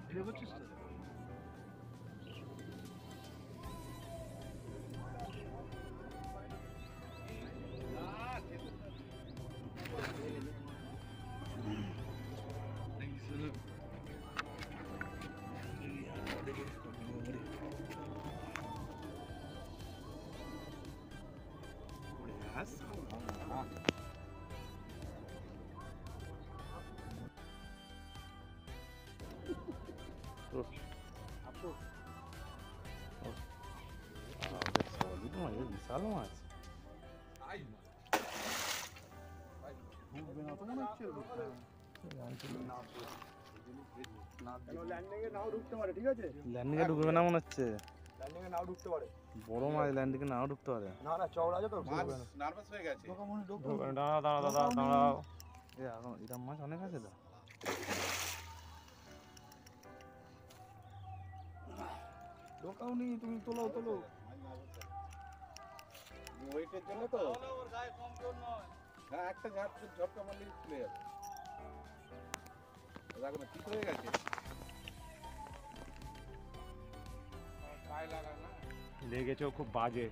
Video করছিস তো? বিশাল মাছ ল্যান্ডিংয়ে ঢুকবে না মনে হচ্ছে। বড় মাছ ল্যান্ডিংয়ে নাও ঢুকতে পারে। দাঁড়াও এরকম মাছ অনেক আছে তো। ঢোকাও নি, তুমি তোলো ওয়েটের জন্য তো ওর গায়ে কম জোর নয়। হ্যাঁ, একটা ঝটকা মারলে খুলে যাবে। দেখো না ঠিক হয়ে গেছে। গায়ে লাগা না লেগেছে খুব বাজে,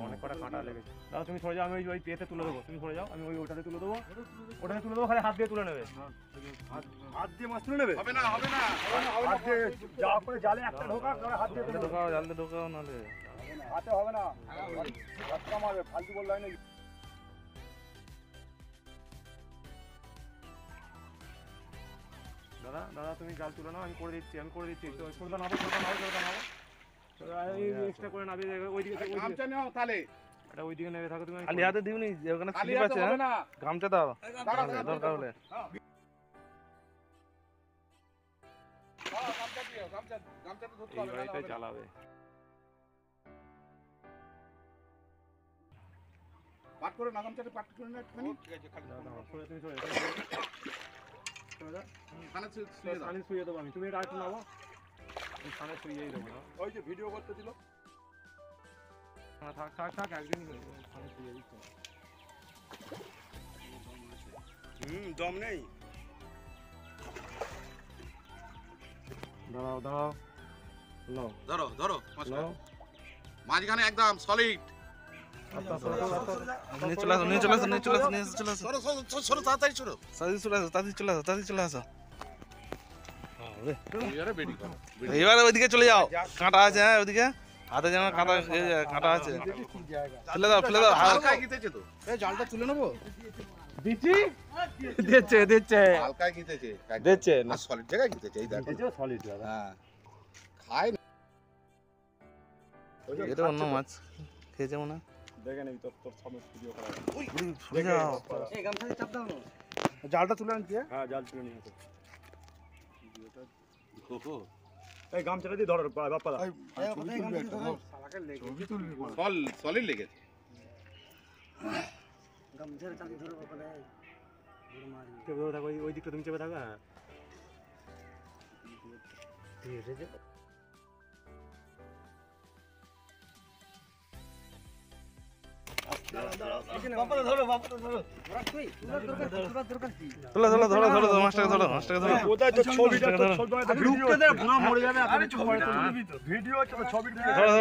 অনেক কটা কাঁটা লেগেছে। দাদা তুমি সরে যাও, আমি ওই পেতে তুলে দেবো। তুমি সরে যাও, আমি ওটাতে তুলে দেবো। ওটাতে তুলে দেবো, খালি হাত দিয়ে তুলে নেবে। হাত দিয়ে মাছ তুলে নেবে। হবে না হাত দিয়ে যা করে জালে একটা ঢোকা, হাত দিয়ে ঢোকাও, জালতে ঢোকাও, নাহলে হাতে হবে না, ধাক্কা মারবে। ফালতু বল লাইনে দাদা তুমি জাল তুলে নাও, আমি করে দিচ্ছি। ছোটদা নাও, এক্সট্রা করে নাবি। ওইদিকে তাহলে ওইদিকে নেমে থাকো তুমি। খালি হাতে দিওনি, ওখানে স্লিপ আছে। গামছা দাও দরকার হলে। এই গাড়িটাই চালাবে। পাট করে না, গামছাটা পাট করে না একটুখানি। ঠিক আছে, খালি তুমি সরে খানে শুয়ে দেবো আমি। তুমি এটা একটু নাও, খানে শুয়েই দেবো না। ওই যে ভিডিও করতে দিল। থাক একদিন খানে শুয়ে দিচ্ছি। দম নেই। দাঁড়াও ধরো মাঝখানে একদম সলিড। এবার ওইদিকে চলে যাও, কাঁটা আছে। হ্যাঁ, ওইদিকে হাতে যেন কাঁটা আছে। ফেলে দাও। জালটা তুলে নেবো। দিচ্ছে হালকায় গিতেছে, দিচ্ছে না সলিড জায়গায় গিতেছে। এই দেখো সলিড। হ্যাঁ, খায় না। এটা অন্য মাছ খেয়েছে মনে হয়। দেখে নিবি, তোর সামনে ভিডিও করা আছে। এই গামছা দিয়ে চাপ দাও না। জালটা তুলে আনছি। হ্যাঁ, জাল তুলে নিয়ে আসো। এই গামছাটা দিয়ে ধরো বাপ্পা দা। সলিড লেগেছে। গামছাটা চালিয়ে ধরো বাপ্পা দা। চেপে থাকো, ওই দিকটা তুমি চেপে থাকো। হ্যাঁ, ঠিক আছে। ধরো মাছটাকে ধরো। কোথায় তো ছবিটা, তো ছবিটা ভিডিও মরে যাবে। ধরো